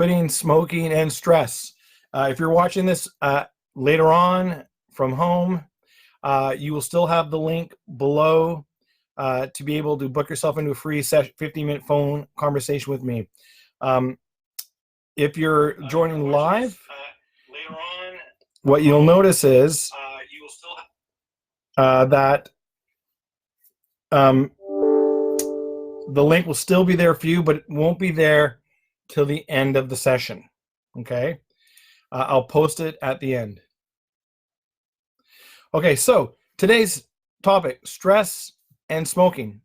Quitting smoking and stress. If you're watching this later on from home, you will still have the link below to be able to book yourself into a free 15-minute phone conversation with me. If you're joining live, later on, what you'll notice is you will still have that the link will still be there for you, but it won't be there till the end of the session. Okay, I'll post it at the end. Okay, so today's topic: stress and smoking.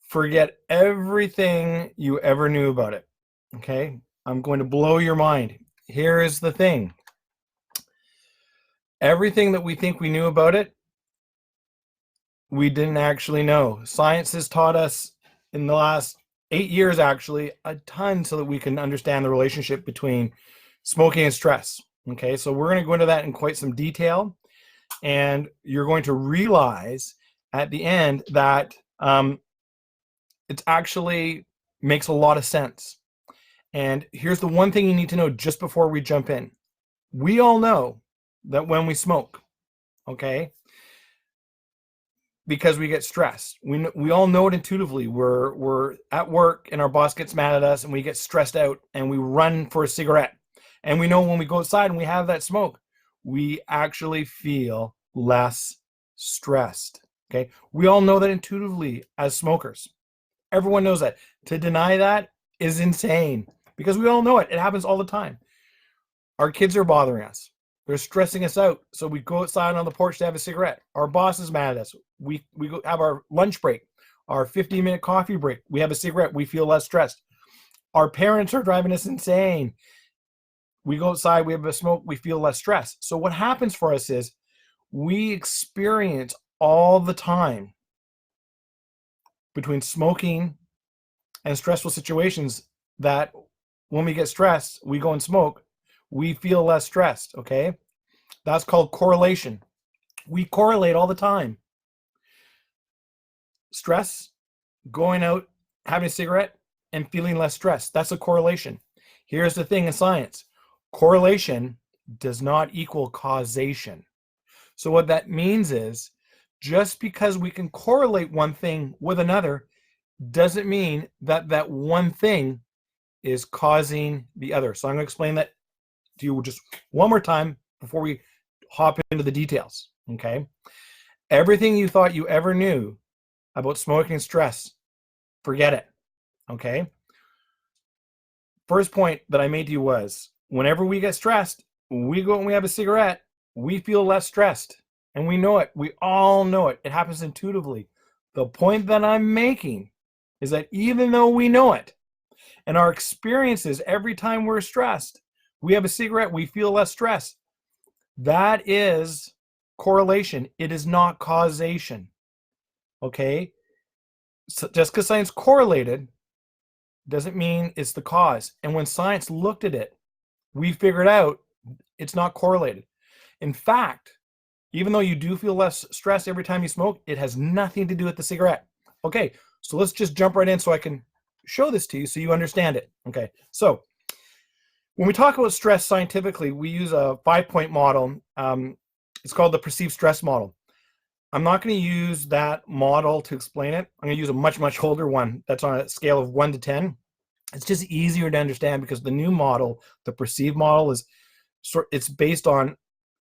Forget everything you ever knew about it. Okay, I'm going to blow your mind. Here is the thing: everything that we think we knew about it, we didn't actually know. Science has taught us in the last 8 years, actually, a ton so that we can understand the relationship between smoking and stress. Okay, so we're going to go into that in quite some detail, and you're going to realize at the end that it actually makes a lot of sense. And here's the one thing you need to know just before we jump in. We all know that when we smoke, okay, because we get stressed. We all know it intuitively. We're at work and our boss gets mad at us and we get stressed out and we run for a cigarette. And we know when we go outside and we have that smoke, we actually feel less stressed. Okay, we all know that intuitively as smokers. Everyone knows that. To deny that is insane because we all know it. It happens all the time. Our kids are bothering us. They're stressing us out. So we go outside on the porch to have a cigarette. Our boss is mad at us. We go have our lunch break, our 15-minute coffee break. We have a cigarette. We feel less stressed. Our parents are driving us insane. We go outside, we have a smoke, we feel less stressed. So what happens for us is we experience all the time between smoking and stressful situations that when we get stressed, we go and smoke, we feel less stressed, okay? That's called correlation. We correlate all the time. Stress, going out, having a cigarette, and feeling less stressed. That's a correlation. Here's the thing in science. Correlation does not equal causation. So what that means is just because we can correlate one thing with another doesn't mean that that one thing is causing the other. So I'm going to explain that to you just one more time before we hop into the details, okay? Everything you thought you ever knew about smoking and stress, forget it, okay? First point that I made to you was, whenever we get stressed, we go and we have a cigarette, we feel less stressed. And we know it. We all know it. It happens intuitively. The point that I'm making is that even though we know it, and our experiences every time we're stressed, we have a cigarette, we feel less stress. That is correlation. It is not causation. Okay? So just because science correlated doesn't mean it's the cause. And when science looked at it, we figured out it's not correlated. In fact, even though you do feel less stress every time you smoke, it has nothing to do with the cigarette. Okay, so let's just jump right in so I can show this to you so you understand it. Okay, so when we talk about stress scientifically, we use a 5-point model. It's called the perceived stress model. I'm not going to use that model to explain it. I'm going to use a much, much older one that's on a scale of 1 to 10. It's just easier to understand because the new model, the perceived model, it's based on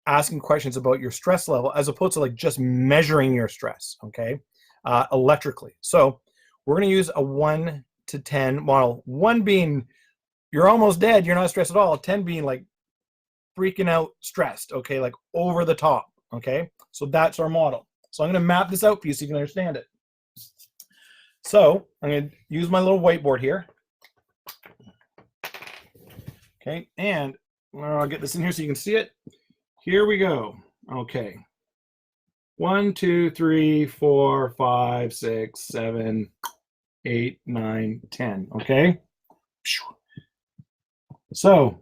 asking questions about your stress level as opposed to like just measuring your stress, okay, electrically. So we're going to use a 1 to 10 model. 1 being you're almost dead, you're not stressed at all. 10 being like freaking out stressed, okay, like over the top, okay? So that's our model. So I'm going to map this out for you so you can understand it. So I'm going to use my little whiteboard here. Okay, and I'll get this in here so you can see it. Here we go. Okay. 1, 2, 3, 4, 5, 6, 7, 8, 9, 10. Okay. So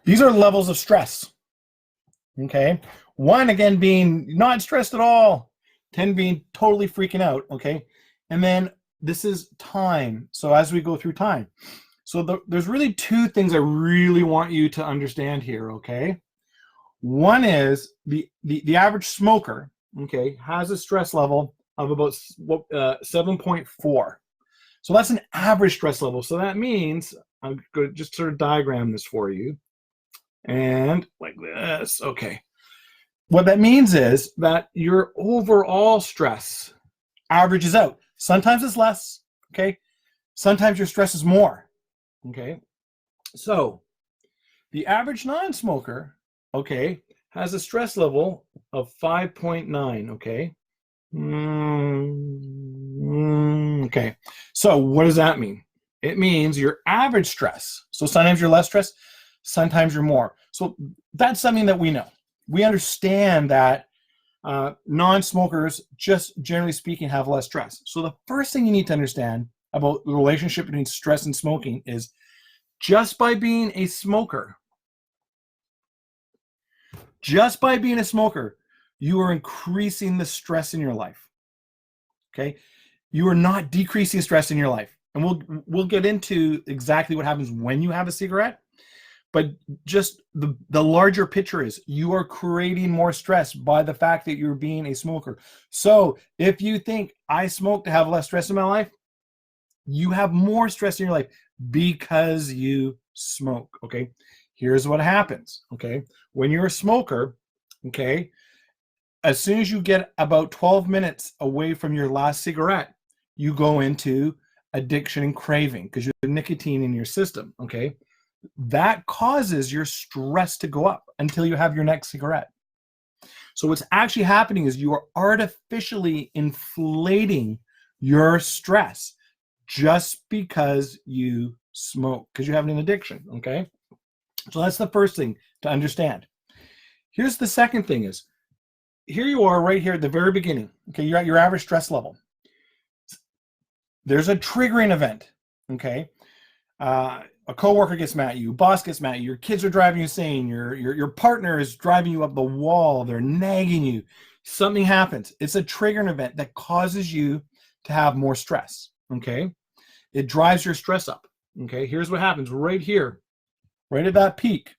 these are levels of stress. Okay. 1 again being not stressed at all. 10 being totally freaking out. Okay. And then this is time. So as we go through time, So there's really two things I really want you to understand here, okay? One is the average smoker, okay, has a stress level of about 7.4. So that's an average stress level. So that means, I'm going to just sort of diagram this for you. And like this, okay. What that means is that your overall stress averages out. Sometimes it's less, okay? Sometimes your stress is more, okay? So the average non-smoker, okay, has a stress level of 5.9, okay? Okay, so what does that mean? It means your average stress. So sometimes you're less stressed, sometimes you're more. So that's something that we know. We understand that non-smokers, just generally speaking, have less stress. So the first thing you need to understand about the relationship between stress and smoking is just by being a smoker, you are increasing the stress in your life. Okay? You are not decreasing stress in your life. And we'll get into exactly what happens when you have a cigarette. But just the larger picture is you are creating more stress by the fact that you're being a smoker. So if you think I smoke to have less stress in my life, you have more stress in your life because you smoke, okay? Here's what happens, okay? When you're a smoker, okay, as soon as you get about 12 minutes away from your last cigarette, you go into addiction and craving because you have nicotine in your system, okay? That causes your stress to go up until you have your next cigarette. So what's actually happening is you are artificially inflating your stress just because you smoke, because you have an addiction, okay? So that's the first thing to understand. Here's the second thing is, here you are right here at the very beginning, okay? You're at your average stress level. There's a triggering event, okay? A coworker gets mad at you, boss gets mad at you, your kids are driving you insane, your partner is driving you up the wall, they're nagging you, something happens. It's a triggering event that causes you to have more stress, okay? It drives your stress up, okay? Here's what happens right here, right at that peak.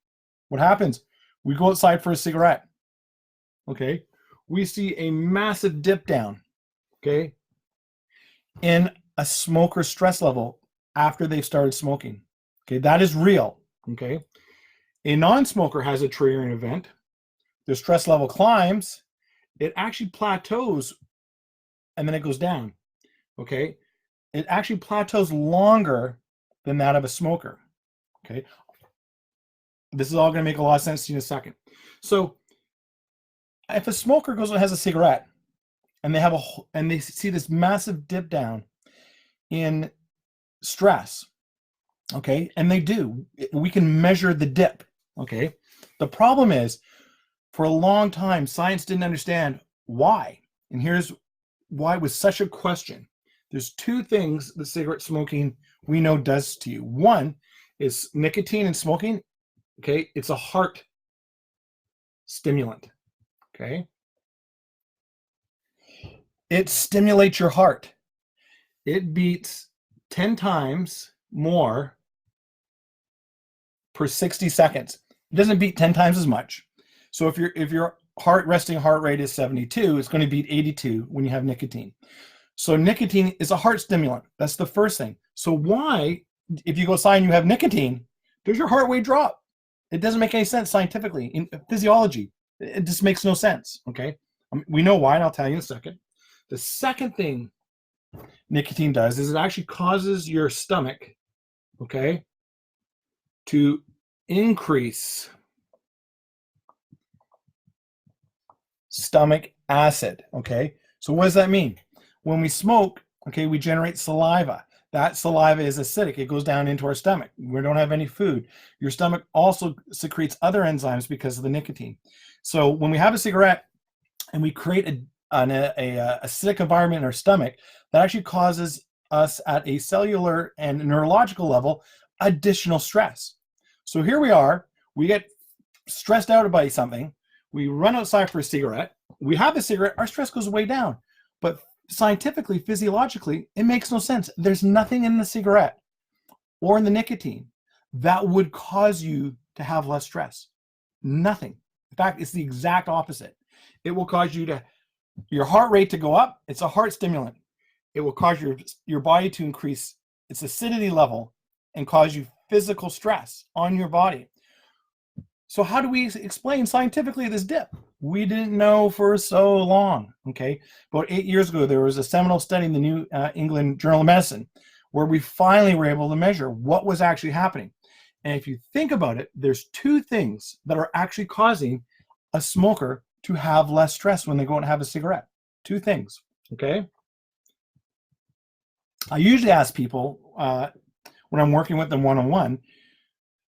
What happens? We go outside for a cigarette, okay? We see a massive dip down, okay, in a smoker's stress level after they've started smoking. Okay, that is real, okay? A non-smoker has a triggering event. Their stress level climbs. It actually plateaus, and then it goes down, okay? It actually plateaus longer than that of a smoker, okay? This is all going to make a lot of sense to you in a second. So if a smoker goes and has a cigarette, and they see this massive dip down in stress, okay, and they do, we can measure the dip, okay? The problem is, for a long time, science didn't understand why. And here's why it was such a question. There's two things that cigarette smoking we know does to you. One is nicotine and smoking, okay? It's a heart stimulant, okay? It stimulates your heart. It beats 10 times more per 60 seconds. It doesn't beat 10 times as much. So if your resting heart rate is 72, it's going to beat 82 when you have nicotine. So nicotine is a heart stimulant. That's the first thing. So why, if you go outside and you have nicotine, does your heart rate drop? It doesn't make any sense scientifically. In physiology, it just makes no sense, okay? We know why, and I'll tell you in a second. The second thing nicotine does is it actually causes your stomach, okay, to increase stomach acid, okay? So what does that mean? When we smoke, okay, we generate saliva. That saliva is acidic. It goes down into our stomach. We don't have any food. Your stomach also secretes other enzymes because of the nicotine. So when we have a cigarette and we create an acidic environment in our stomach, that actually causes us at a cellular and neurological level additional stress. So here we are, we get stressed out by something, we run outside for a cigarette, we have a cigarette, our stress goes way down. But scientifically, physiologically, it makes no sense. There's nothing in the cigarette. or in the nicotine that would cause you to have less stress. Nothing. In fact, it's the exact opposite. It will cause your heart rate to go up. It's a heart stimulant. It will cause your body to increase its acidity level and cause you physical stress on your body. So how do we explain scientifically this dip? We didn't know for so long, okay? About 8 years ago, there was a seminal study in the New England Journal of Medicine where we finally were able to measure what was actually happening. And if you think about it, there's two things that are actually causing a smoker to have less stress when they go and have a cigarette. Two things, okay? I usually ask people when I'm working with them one-on-one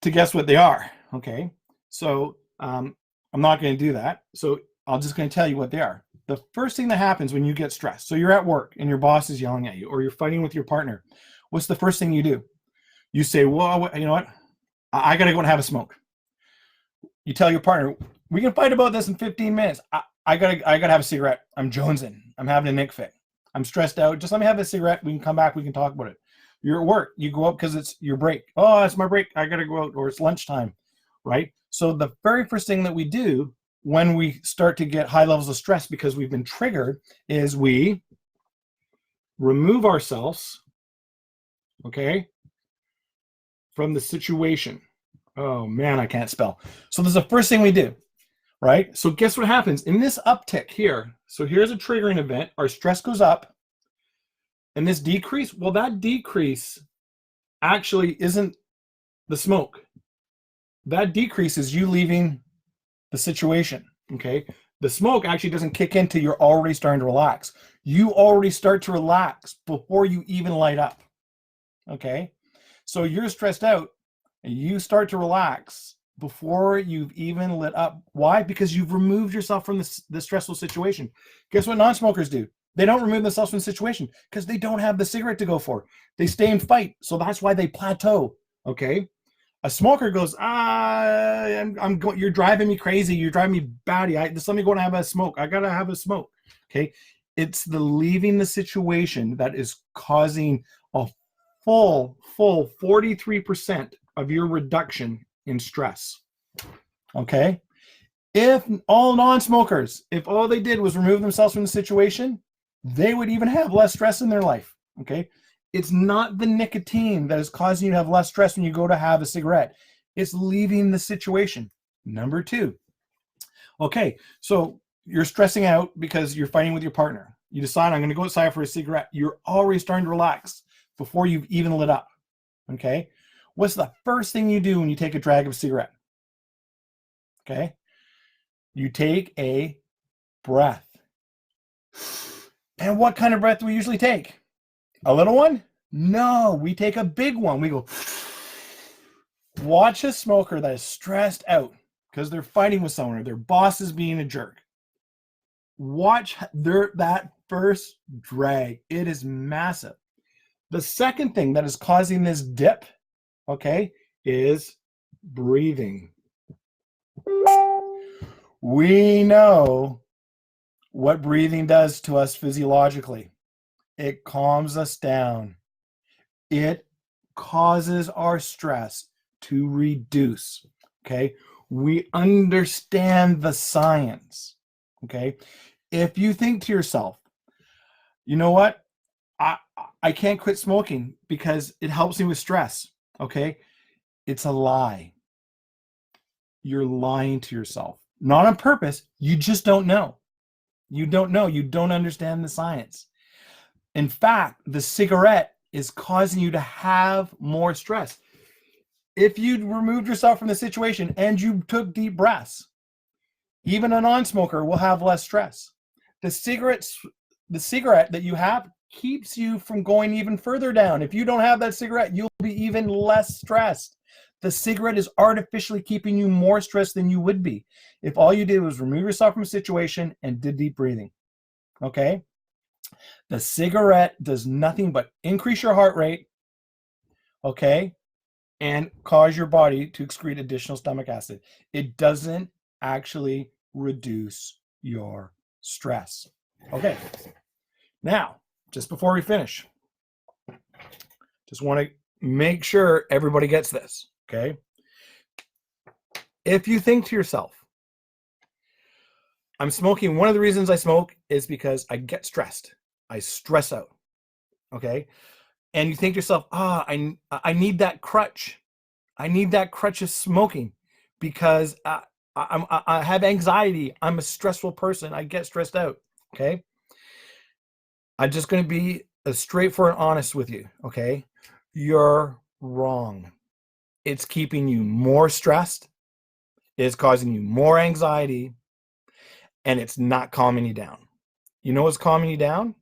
to guess what they are, okay? So I'm not going to do that. So I'm just going to tell you what they are. The first thing that happens when you get stressed, so you're at work and your boss is yelling at you or you're fighting with your partner, what's the first thing you do? You say, well, you know what? I got to go and have a smoke. You tell your partner, we can fight about this in 15 minutes. I gotta have a cigarette. I'm jonesing. I'm having a nick fit. I'm stressed out. Just let me have a cigarette. We can come back. We can talk about it. You're at work. You go out because it's your break. Oh, it's my break. I got to go out, or it's lunchtime, right? So the very first thing that we do when we start to get high levels of stress because we've been triggered is we remove ourselves, okay, from the situation. Oh man, I can't spell. So there's the first thing we do, right? So guess what happens in this uptick here? So here's a triggering event. Our stress goes up. And this decrease, well, that decrease actually isn't the smoke. That decrease is you leaving the situation, okay? The smoke actually doesn't kick in till you're already starting to relax. You already start to relax before you even light up, okay? So you're stressed out and you start to relax before you've even lit up. Why? Because you've removed yourself from the stressful situation. Guess what non-smokers do? They don't remove themselves from the situation because they don't have the cigarette to go for. They stay and fight. So that's why they plateau, okay? A smoker goes, you're driving me crazy. You're driving me batty. Just let me go and have a smoke. I got to have a smoke, okay? It's the leaving the situation that is causing a full 43% of your reduction in stress, okay? If all non-smokers, if all they did was remove themselves from the situation, they would even have less stress in their life, okay? It's not the nicotine that is causing you to have less stress when you go to have a cigarette. It's leaving the situation. Number two, okay, so you're stressing out because you're fighting with your partner. You decide, I'm going to go outside for a cigarette. You're already starting to relax before you've even lit up, okay? What's the first thing you do when you take a drag of a cigarette? Okay? You take a breath. And what kind of breath do we usually take? A little one? No, we take a big one. We go. Watch a smoker that is stressed out because they're fighting with someone or their boss is being a jerk. Watch that first drag. It is massive. The second thing that is causing this dip, okay, is breathing. We know what breathing does to us physiologically. It calms us down. It causes our stress to reduce, okay? We understand the science, okay? If you think to yourself, you know what? I can't quit smoking because it helps me with stress, okay? It's a lie. You're lying to yourself. Not on purpose. You just don't know. You don't know. You don't understand the science. In fact, the cigarette is causing you to have more stress. If you removed yourself from the situation and you took deep breaths, even a non-smoker will have less stress. The cigarette that you have keeps you from going even further down. If you don't have that cigarette, you'll be even less stressed. The cigarette is artificially keeping you more stressed than you would be if all you did was remove yourself from a situation and did deep breathing, okay? The cigarette does nothing but increase your heart rate, okay, and cause your body to excrete additional stomach acid. It doesn't actually reduce your stress. Okay, now, just before we finish, just want to make sure everybody gets this, okay? If you think to yourself, I'm smoking, one of the reasons I smoke is because I get stressed. I stress out, okay? And you think to yourself, I need that crutch. I need that crutch of smoking because I have anxiety. I'm a stressful person. I get stressed out, okay? I'm just going to be straightforward and honest with you, okay? You're wrong. It's keeping you more stressed. It's causing you more anxiety, and it's not calming you down. You know what's calming you down?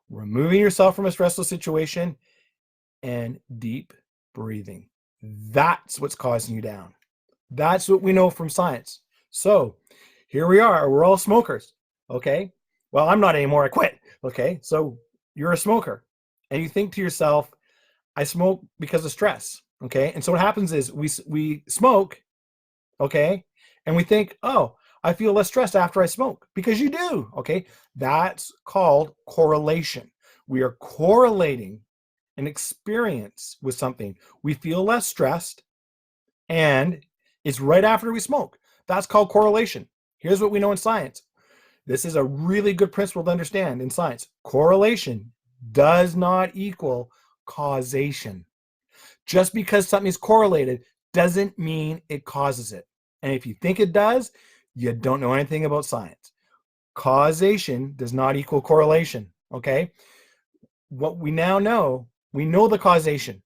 Removing yourself from a stressful situation and deep breathing. That's what's causing you down. That's what we know from science. So here we are. We're all smokers, okay? Well, I'm not anymore. I quit, okay? So you're a smoker, and you think to yourself, I smoke because of stress, okay? And so what happens is we smoke, okay? And we think, oh, I feel less stressed after I smoke, because you do, okay? That's called correlation. We are correlating an experience with something. We feel less stressed, and it's right after we smoke. That's called correlation. Here's what we know in science. This is a really good principle to understand in science. Correlation does not equal causation. Just because something is correlated doesn't mean it causes it. And if you think it does, you don't know anything about science. Causation does not equal correlation, okay? What we now know, we know the causation.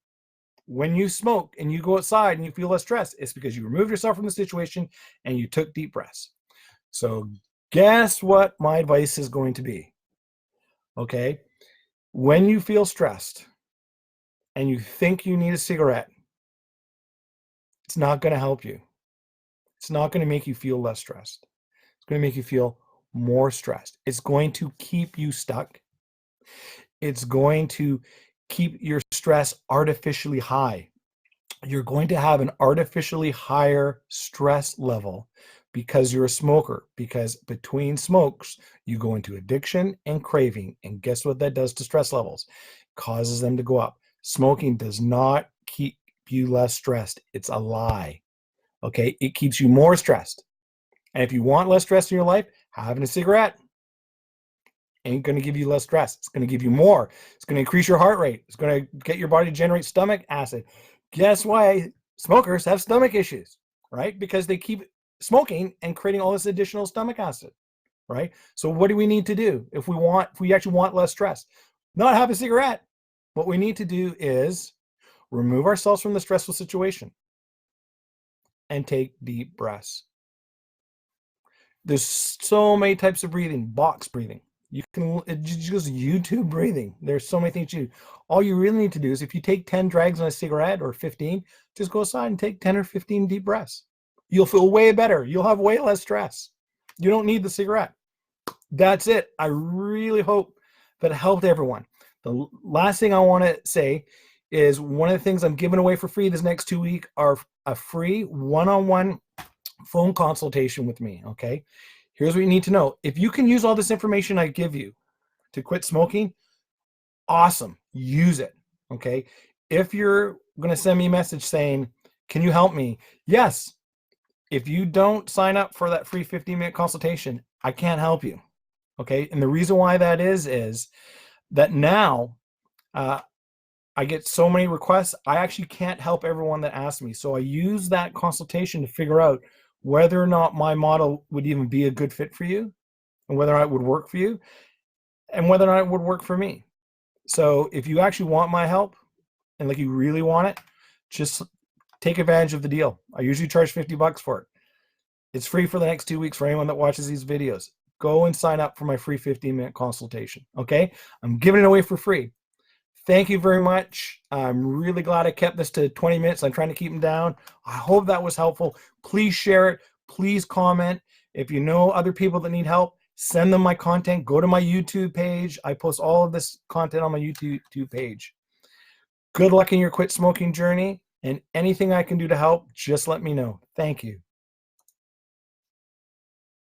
When you smoke and you go outside and you feel less stress, it's because you removed yourself from the situation and you took deep breaths. So guess what my advice is going to be, okay? When you feel stressed and you think you need a cigarette, it's not going to help you. It's not going to make you feel less stressed. It's going to make you feel more stressed. It's going to keep you stuck. It's going to keep your stress artificially high. You're going to have an artificially higher stress level because you're a smoker, because between smokes, you go into addiction and craving. And guess what that does to stress levels? It causes them to go up. Smoking does not keep you less stressed. It's a lie. Okay, it keeps you more stressed. And if you want less stress in your life, having a cigarette ain't going to give you less stress. It's going to give you more. It's going to increase your heart rate. It's going to get your body to generate stomach acid. Guess why smokers have stomach issues, right? Because they keep smoking and creating all this additional stomach acid, right? So what do we need to do if we actually want less stress? Not have a cigarette. What we need to do is remove ourselves from the stressful situation and take deep breaths. There's so many types of breathing. Box breathing. You can just YouTube breathing. There's so many things you do. All you really need to do is, if you take 10 drags on a cigarette or 15, just go aside and take 10 or 15 deep breaths. You'll feel way better. You'll have way less stress. You don't need the cigarette. That's it. I really hope that it helped everyone. The last thing I want to say is, one of the things I'm giving away for free this next 2 weeks are a free one-on-one phone consultation with me, okay? Here's what you need to know. If you can use all this information I give you to quit smoking, awesome. Use it, okay? If you're going to send me a message saying, can you help me? Yes. If you don't sign up for that free 15-minute consultation, I can't help you, okay? And the reason why that is that now I get so many requests, I actually can't help everyone that asks me. So I use that consultation to figure out whether or not my model would even be a good fit for you, and whether or not it would work for you, and whether or not it would work for me. So if you actually want my help, and like you really want it, just take advantage of the deal. I usually charge $50 for it. It's free for the next 2 weeks for anyone that watches these videos. Go and sign up for my free 15-minute consultation, okay? I'm giving it away for free. Thank you very much. I'm really glad I kept this to 20 minutes. I'm trying to keep them down. I hope that was helpful. Please share it. Please comment. If you know other people that need help, send them my content. Go to my YouTube page. I post all of this content on my YouTube page. Good luck in your quit smoking journey, and anything I can do to help, just let me know. Thank you.